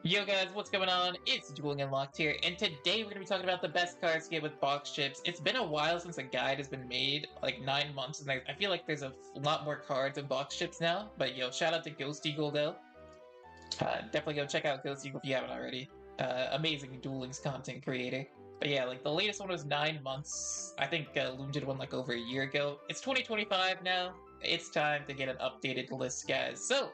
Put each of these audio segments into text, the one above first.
Yo guys, what's going on? It's Duel Unlocked here, and today we're going to be talking about the best cards to get with box chips. It's been a while since a guide has been made, like 9 months, and I feel like there's a lot more cards in box chips now. But yo, shout out to Ghost Eagle though. Definitely go check out Ghost Eagle if you haven't already. Amazing Duel Links content creator. But yeah, like the latest one was 9 months. I think Loom did one like over a year ago. It's 2025 now. It's time to get an updated list, guys. So,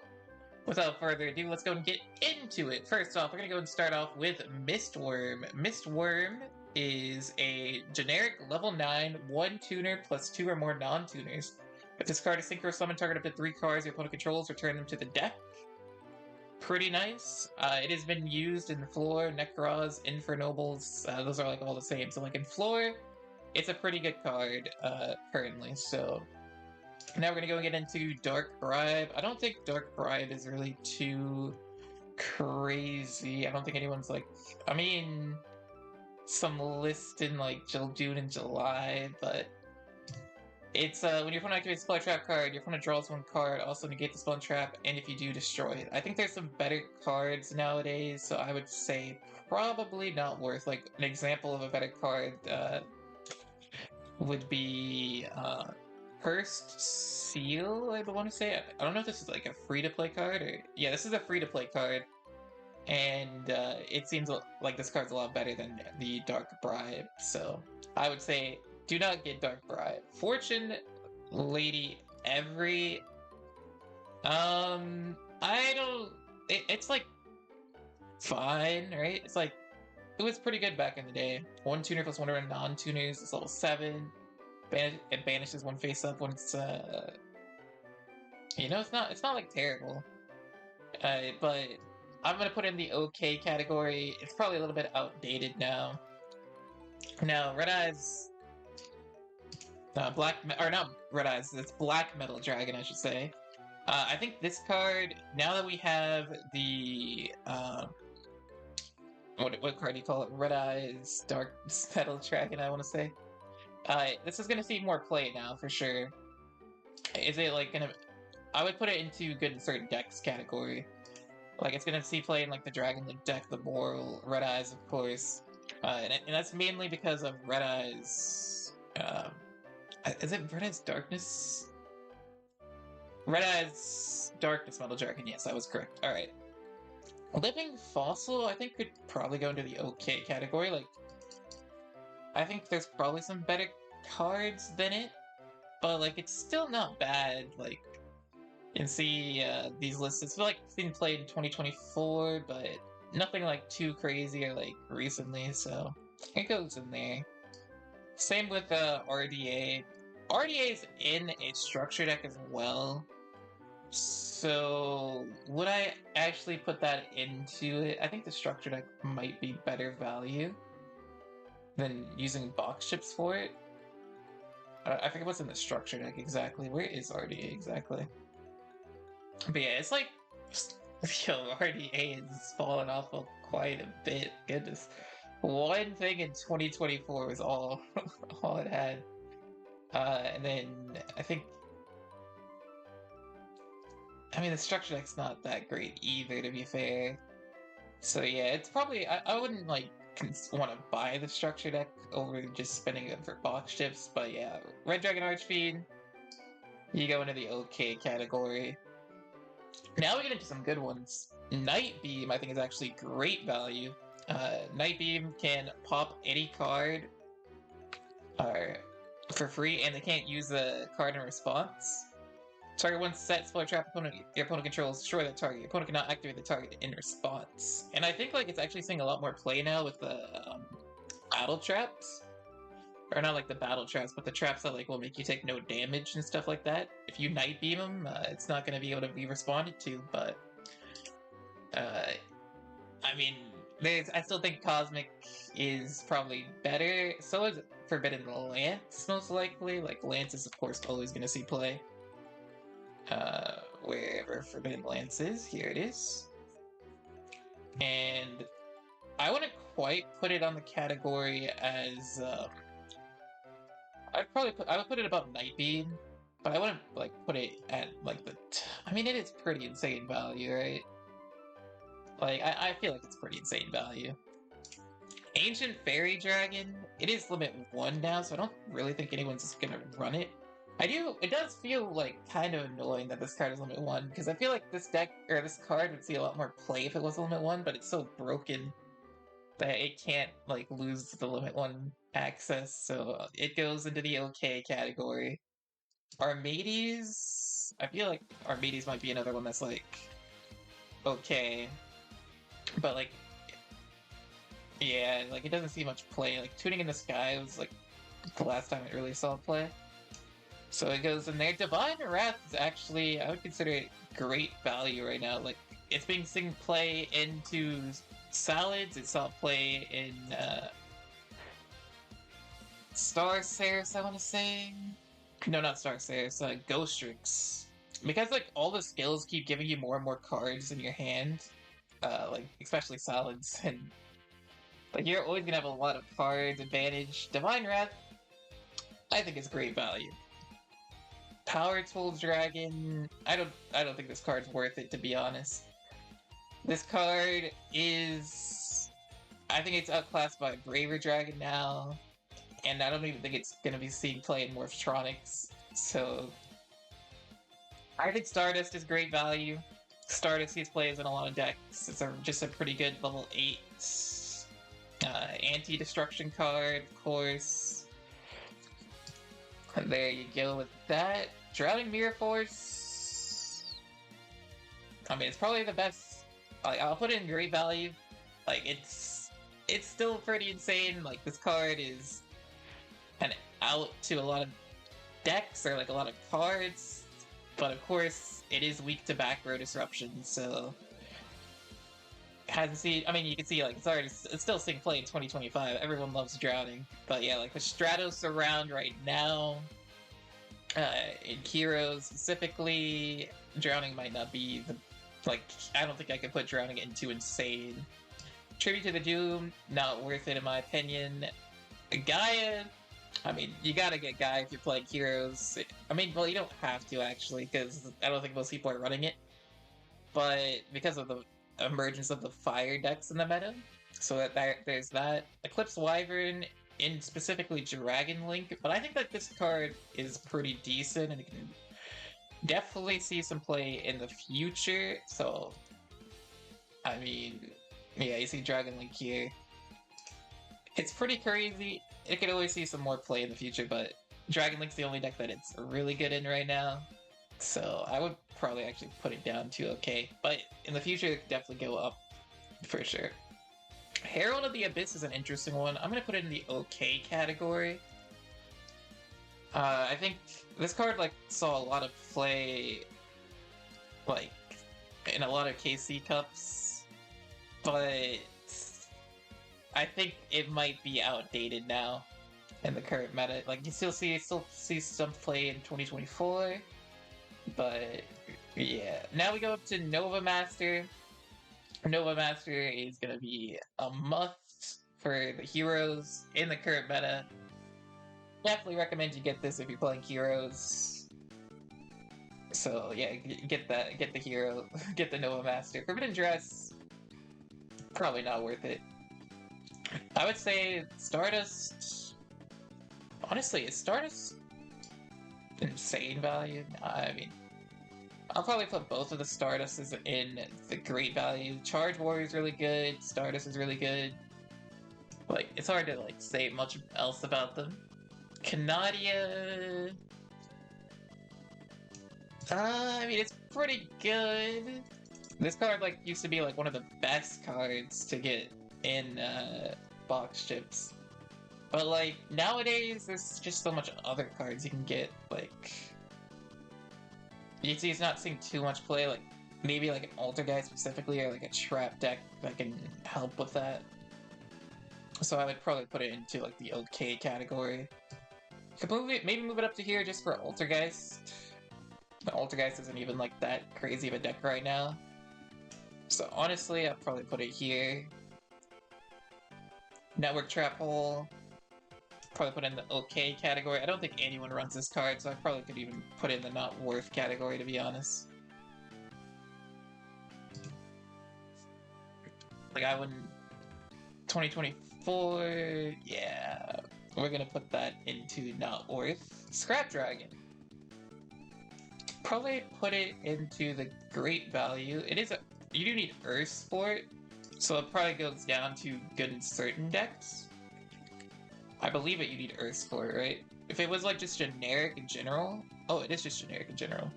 without further ado, let's go and get into it. First off, we're going to go and start off with Mistworm. Mistworm is a generic level 9, 1 tuner plus 2 or more non-tuners. If this card is synchro summon, target up to 3 cards your opponent controls, return them to the deck. Pretty nice. It has been used in Floor, Necros, Infernobles. Those are like all the same. So like in Floor, it's a pretty good card currently. So now we're gonna go and get into Dark Bribe. I don't think Dark Bribe is really too crazy. I don't think anyone's like, I mean, some list in like June and July, but it's when your opponent activates a spell trap card, your opponent draws 1 card, also negate the spell trap, and if you do, destroy it. I think there's some better cards nowadays, so I would say probably not worth. Like an example of a better card would be Cursed Seal, I want to say. I don't know if this is like a free-to-play card or... Yeah, this is a free-to-play card. And it seems like this card's a lot better than the Dark Bribe. So I would say do not get Dark Bribe. Fortune Lady Every... I don't... It's like fine, right? It's like... It was pretty good back in the day. 1 tuner plus 1 around non-tuners. It's level 7. It banishes 1 face up when it's you know, it's not like terrible, but I'm gonna put it in the okay category. It's probably a little bit outdated now. Now Red Eyes, or not Red Eyes, it's Black Metal Dragon, I should say. I think this card, now that we have the what card do you call it? Red Eyes Dark Metal Dragon, I want to say. This is gonna see more play now, for sure. Is it, like, gonna... I would put it into good in certain decks category. Like, it's gonna see play in, like, the Dragon Link deck, the Moral, Red Eyes, of course. And that's mainly because of Red Eyes... is it Red Eyes Darkness? Red Eyes Darkness Metal Dragon, yes, I was correct. Alright. Living Fossil, I think, could probably go into the okay category. Like, I think there's probably some better cards than it, but like it's still not bad. Like, you can see these lists. It's like it's being played in 2024, but nothing like too crazy or like recently, so it goes in there. Same with RDA. RDA is in a structure deck as well. So would I actually put that into it? I think the structure deck might be better value than using box chips for it. I forget what's in the structure deck exactly. Where is RDA exactly? But yeah, it's like... Yo, RDA has fallen off quite a bit. Goodness. One thing in 2024 was all, all it had. And then, I think... I mean, the structure deck's not that great either, to be fair. So yeah, it's probably... I wouldn't, like, want to buy the structure deck over just spending it for box chips, but yeah, Red Dragon Archfiend, you go into the okay category. Now we get into some good ones. Night Beam, I think, is actually great value. Night Beam can pop any card for free, and they can't use the card in response. Target one set, spell trap your opponent controls, destroy that target. Your opponent cannot activate the target in response. And I think like it's actually seeing a lot more play now with the battle traps. Or not like the battle traps, but the traps that like will make you take no damage and stuff like that. If you Night Beam them, it's not going to be able to be responded to, but... I mean, I still think Cosmic is probably better. So is Forbidden Lance, most likely. Like, Lance is, of course, always going to see play. Wherever Forbidden Lance is, here it is. And I wouldn't quite put it on the category as, I would put it above Night Beam, but I wouldn't, like, put it at, like, I mean, it is pretty insane value, right? Like, I feel like it's pretty insane value. Ancient Fairy Dragon, it is limit 1 now, so I don't really think anyone's just gonna run it. It does feel like kind of annoying that this card is limit 1, because I feel like this deck, or this card would see a lot more play if it was limit 1, but it's so broken that it can't, like, lose the limit 1 access, so it goes into the okay category. Armades, I feel like Armades might be another one that's, like, okay, but, like, yeah, like, it doesn't see much play. Like, Tuning in the Sky was, like, the last time it really saw play. So it goes in there. Divine Wrath is actually, I would consider it great value right now. Like, it's being seen play into Salads, it saw play in Star Ceres, I want to say. No, not Star Ceres, Ghostrix. Because, like, all the skills keep giving you more and more cards in your hand, like, especially Salads, and like, you're always gonna have a lot of cards advantage. Divine Wrath, I think is great value. Power Tool Dragon, I don't think this card's worth it, to be honest. This card is, I think it's outclassed by Braver Dragon now, and I don't even think it's gonna be seen play in Morphtronics. So I think Stardust is great value. Stardust sees plays in a lot of decks. It's just a pretty good level 8 anti-destruction card, of course. And there you go with that. Drowning Mirror Force. I mean, it's probably the best. Like, I'll put it in great value. Like, it's still pretty insane. Like, this card is kind of out to a lot of decks or like a lot of cards, but of course it is weak to back row disruption, so hasn't seen. I mean, you can see like it's still seeing play in 2025. Everyone loves Drowning, but yeah, like with Stratos around right now, in Heroes specifically, Drowning might not be the like. I don't think I could put Drowning into Insane. Tribute to the Doom, not worth it in my opinion. Gaia, I mean, you gotta get Gaia if you're playing Heroes. I mean, well, you don't have to actually, because I don't think most people are running it. But because of the emergence of the fire decks in the meta, so there's that. Eclipse Wyvern in specifically Dragon Link, but I think that this card is pretty decent and it can definitely see some play in the future. So, I mean, yeah, you see Dragon Link here. It's pretty crazy. It could always see some more play in the future, but Dragon Link's the only deck that it's really good in right now. So I would probably actually put it down to okay, but in the future it could definitely go up for sure. Herald of the Abyss is an interesting one. I'm gonna put it in the okay category. I think this card like saw a lot of play, like in a lot of KC Cups, but I think it might be outdated now in the current meta. Like you still see some play in 2024. But yeah, now we go up to Nova Master. Nova Master is gonna be a must for the heroes in the current meta. Definitely recommend you get this if you're playing heroes. So yeah, get the hero, get the Nova Master. Forbidden Dress, probably not worth it. I would say Stardust. Honestly, is Stardust insane value? I mean, I'll probably put both of the Stardusts in the great value. Charge Warrior is really good. Stardust is really good. Like, it's hard to like say much else about them. Canadia. I mean, it's pretty good. This card like used to be like one of the best cards to get in box chips. But like nowadays, there's just so much other cards you can get. Like, you see, it's not seeing too much play. Like maybe like an alter guy specifically, or like a trap deck that can help with that. So I would probably put it into like the okay category. Could maybe move it up to here just for Altergeist. The Altergeist isn't even like that crazy of a deck right now. So honestly, I'd probably put it here. Network Trap Hole. Probably put in the okay category. I don't think anyone runs this card, so I probably could even put it in the not worth category, to be honest. Like I wouldn't 2024, yeah. We're gonna put that into not worth. Scrap Dragon. Probably put it into the great value. It is a you do need Earth for it, so it probably goes down to good in certain decks. I believe it you need Earth for it, right? If it was like just generic in general, oh, it is just generic in general.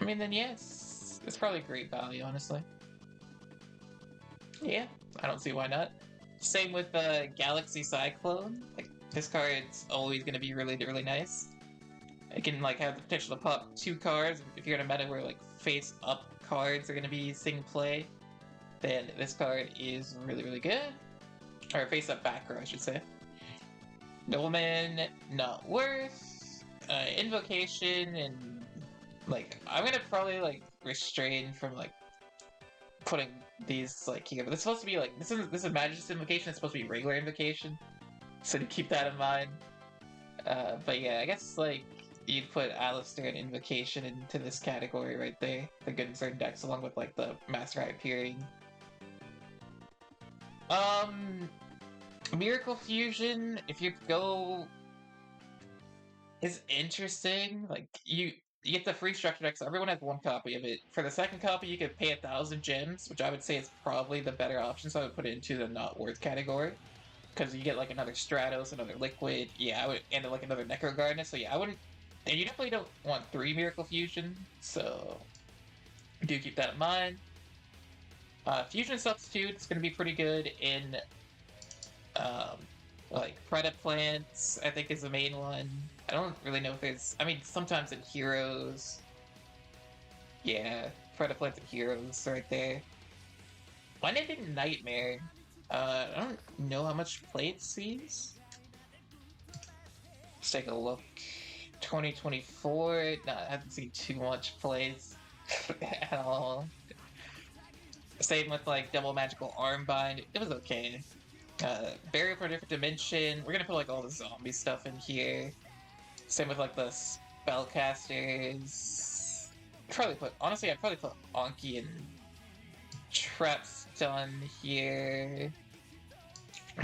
I mean, then yes, it's probably great value, honestly. Yeah, I don't see why not. Same with Galaxy Cyclone. Like this card's always gonna be really, really nice. It can like have the potential to pop 2 cards. If you're in a meta where like face up cards are gonna be seeing play, then this card is really, really good. Or face up back row, I should say. Nobleman, not worth. Invocation and like I'm gonna probably like restrain from like putting these like here. But this is supposed to be like this is Magus Invocation. It's supposed to be regular Invocation, so to keep that in mind. But yeah, I guess like you'd put Alistair and Invocation into this category right there. The good in certain decks, along with like the Master Hyperion. Miracle Fusion, if you go, is interesting. Like you get the free structure deck, so everyone has 1 copy of it. For the second copy, you could pay 1,000 gems, which I would say is probably the better option. So I would put it into the not worth category because you get like another Stratos, another Liquid. Yeah, I would, and like another Necro Gardener. So yeah, I wouldn't. And you definitely don't want 3 Miracle Fusion, so do keep that in mind. Fusion Substitute is going to be pretty good in like Predaplants, I think is the main one. I don't really know if there's. I mean, sometimes in Heroes. Yeah, Predaplants and Heroes right there. Why did it Nightmare? I don't know how much play it sees. Let's take a look. 2024. No, I haven't seen too much plays at all. Same with like Double Magical Armbind. It was okay. Barrier for a Different Dimension. We're gonna put like all the zombie stuff in here. Same with like the spellcasters. Honestly, I'd probably put Anki and Trapstun here.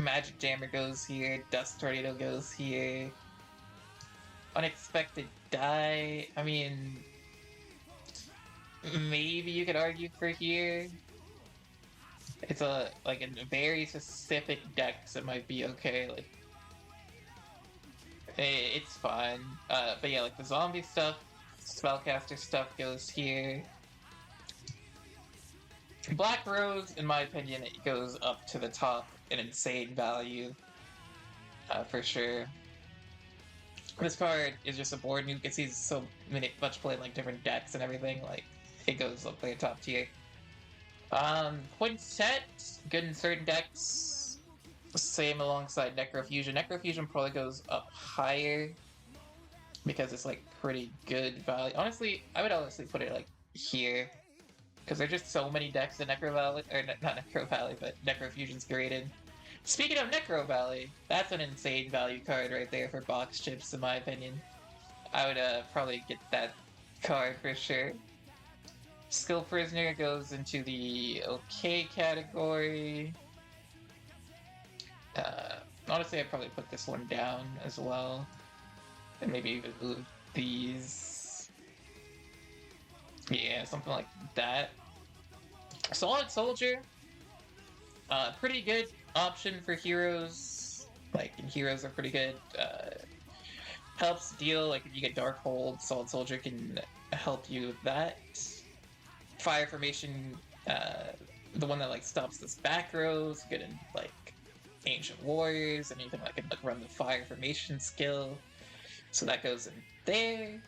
Magic Jammer goes here. Dust Tornado goes here. Unexpected Die. I mean, maybe you could argue for here. It's a like in very specific decks it might be okay. Like it's fine. But yeah, like the zombie stuff, spellcaster stuff goes here. Black Rose, in my opinion, it goes up to the top in insane value. For sure. This card is just a board and you can see so much play in like different decks and everything, like it goes up there top tier. Quintet, good in certain decks. Same alongside Necrofusion. Necrofusion probably goes up higher because it's like pretty good value. Honestly, I would honestly put it like here because there's just so many decks in Necro Valley, or not Necro Valley, but Necrofusion's created. Speaking of Necro Valley, that's an insane value card right there for box chips, in my opinion. I would probably get that card for sure. Skill Prisoner goes into the okay category. Honestly, I'd probably put this one down as well. And maybe even move these. Yeah, something like that. Solid Soldier. Pretty good option for heroes. Like, heroes are pretty good. Helps deal, like if you get Dark Hold, Solid Soldier can help you with that. Fire Formation, the one that like stops this back rows, good in like Ancient Warriors, anything that can like run the Fire Formation skill. So that goes in there.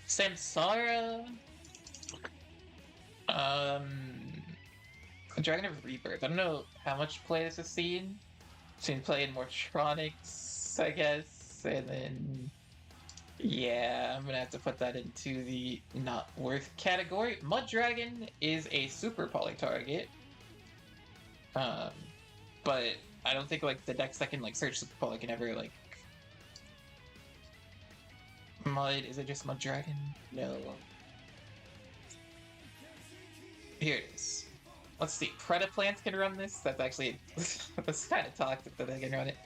Samsara. Dragon of Rebirth. I don't know how much play this has seen. Seen play in Mortronics, I guess, and then yeah, I'm gonna have to put that into the not worth category. Mud Dragon is a super poly target, but I don't think like the decks that can like search super poly can ever like Mud. Is it just Mud Dragon? No. Here it is. let's see, Predaplants can run this. That's actually that's kind of toxic that they can run it.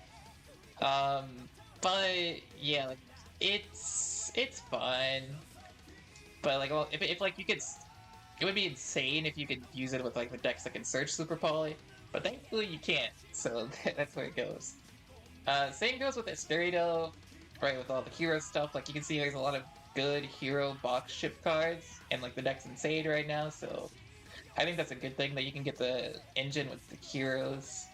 But yeah, like it's fine. But like, well, if like you could, it would be insane if you could use it with like the decks that can search Super Poly. But thankfully you can't, so that's where it goes. Same goes with Espirito, right? With all the hero stuff, like you can see there's a lot of good hero box ship cards, and like the deck's insane right now. So I think that's a good thing that you can get the engine with the heroes.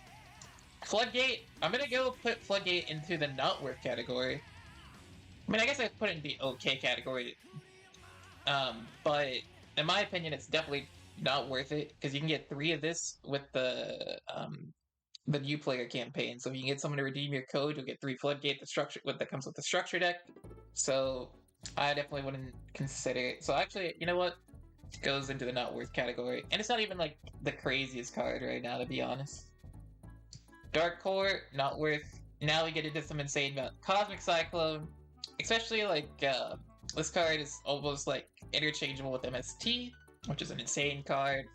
Floodgate, I'm gonna go put Floodgate into the not worth category. I mean, I guess I put it in the okay category. But in my opinion, it's definitely not worth it because you can get 3 of this with the new player campaign. So if you can get someone to redeem your code, you'll get 3 Floodgate, the structure that comes with the structure deck. So I definitely wouldn't consider it. So actually, you know what? It goes into the not worth category, and it's not even like the craziest card right now, to be honest. Dark Core, not worth. Now we get into some insane amount. Cosmic Cyclone, especially like this card is almost like interchangeable with MST, which is an insane card.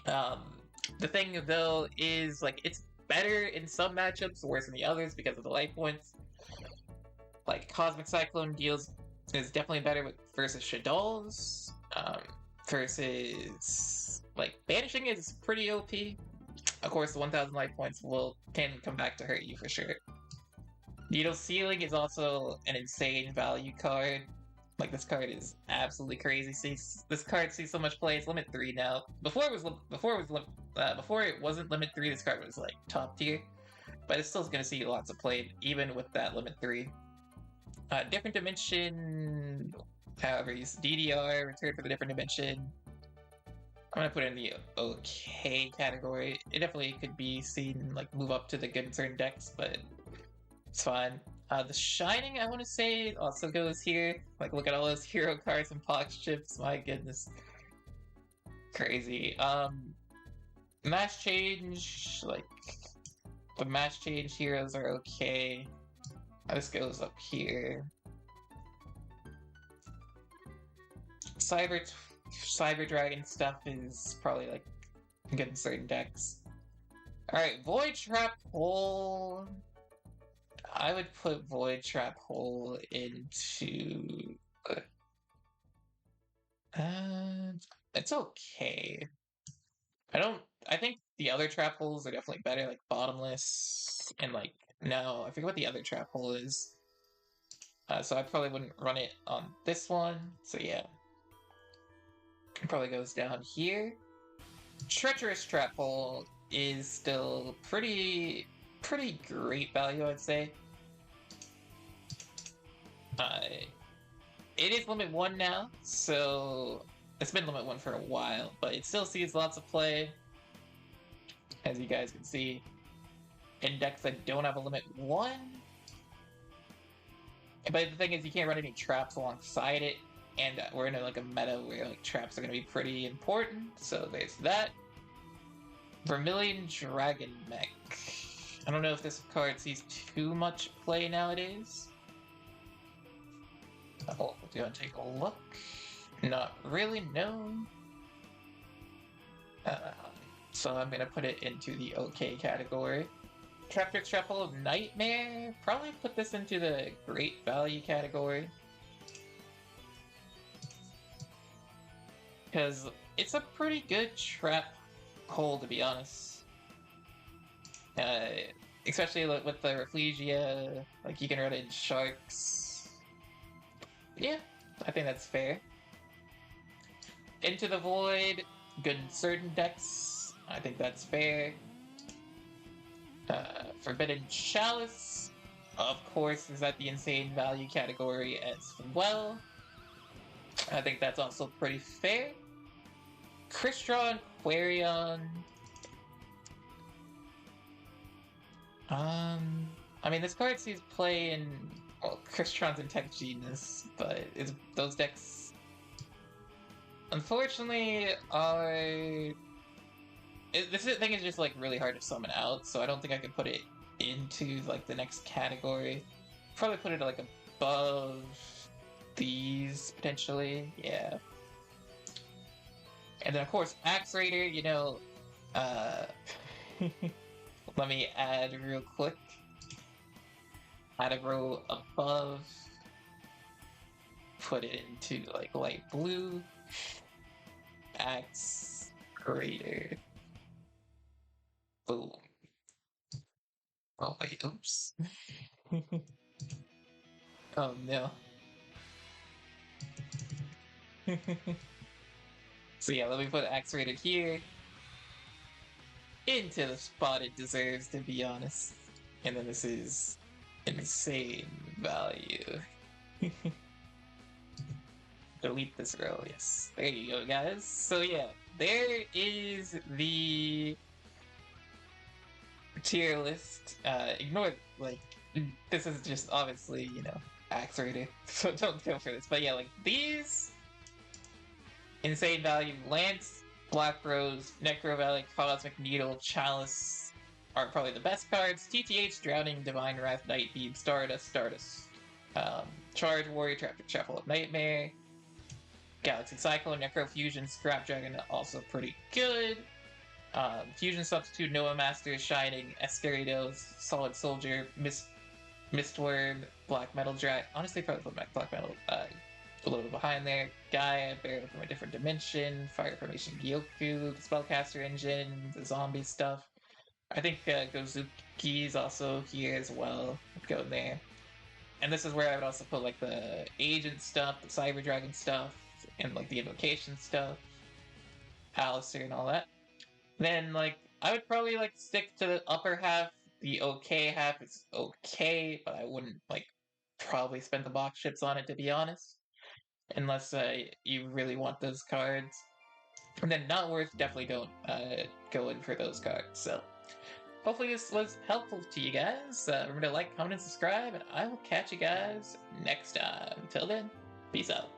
The thing though is like it's better in some matchups, worse in the others because of the life points. Like Cosmic Cyclone is definitely better versus Shaddolls. Versus like Banishing is pretty OP. Of course, the 1,000 life points can come back to hurt you for sure. Needle Ceiling is also an insane value card. Like this card is absolutely crazy. This card sees so much play. It's limit 3 now. Before it wasn't limit 3. This card was like top tier, but it's still going to see lots of play even with that limit 3. Different Dimension. However, use DDR, return for the Different Dimension. I'm gonna put it in the okay category. It definitely could be seen like move up to the good in certain decks, but it's fine. The Shining, I want to say, also goes here. Like, look at all those hero cards and box chips. My goodness, crazy. Mass Change, like the Mass Change heroes are okay. This goes up here. Cyber Dragon stuff is probably like good in certain decks. Alright, Void Trap Hole. I would put Void Trap Hole into... it's okay. I think the other trap holes are definitely better, like Bottomless, and like, no, I forget what the other trap hole is. So I probably wouldn't run it on this one, so yeah. It probably goes down here. Treacherous Trap Hole is still pretty great value, I'd say. It is limit 1 now, so it's been limit 1 for a while, but it still sees lots of play, as you guys can see. In decks that don't have a limit 1. But the thing is, you can't run any traps alongside it, and we're in like a meta where like traps are going to be pretty important, so there's that. Vermilion Dragon Mech. I don't know if this card sees too much play nowadays. Oh, do you want to take a look? Not really, no. So I'm going to put it into the okay category. Traptrix Trap Hole of Nightmare. Probably put this into the great value category. Because it's a pretty good trap hole, to be honest. Especially with the Rafflesia, like you can run in Sharks. Yeah, I think that's fair. Into the Void, good in certain decks. I think that's fair. Forbidden Chalice, of course, is at the insane value category as well. I think that's also pretty fair. Crystron Quarion. I mean, this card sees play in, well, Crystron's in Tech Genius, but those decks, unfortunately, this thing is just like really hard to summon out, so I don't think I could put it into like the next category. Probably put it like above these potentially, yeah. And then of course Axe Raider, you know, Uh, let me add real quick. Add a row above. Put it into like light blue. Axe greater. Boom. Oh wait, oops. Oh no. So yeah, let me put axe rated here. Into the spot it deserves, to be honest. And then this is insane value. Delete this row, yes. There you go, guys. So yeah, there is the tier list. Ignore, like, this is just obviously, you know, axe rated, so don't go for this. But yeah, like, these insane value Lance, Black Rose, Necro Valley, Cosmic Needle, Chalice are probably the best cards. TTH, Drowning, Divine Wrath, Night Beam, Stardust, Charge, Warrior, Traffic, Shuffle of Nightmare, Galaxy Cyclone, Necro Fusion, Scrap Dragon, also pretty good. Fusion Substitute, Noah Master, Shining, Escaridos, Solid Soldier, Mistworm, Black Metal Drag. Honestly, probably put back Black Metal. A little bit behind there. Gaia, Barrier from a Different Dimension, Fire Formation Gyoku, the Spellcaster Engine, the zombie stuff. I think Gozuki's also here as well. Go in there. And this is where I would also put like the Agent stuff, the Cyber Dragon stuff, and like the Invocation stuff, Alistair and all that. Then like I would probably like stick to the upper half. The okay half is okay, but I wouldn't like probably spend the box chips on it, to be honest, unless you really want those cards. And then not worth, definitely don't go in for those cards. So hopefully this was helpful to you guys. Remember to like, comment, and subscribe, and I will catch you guys next time. Until then, peace out.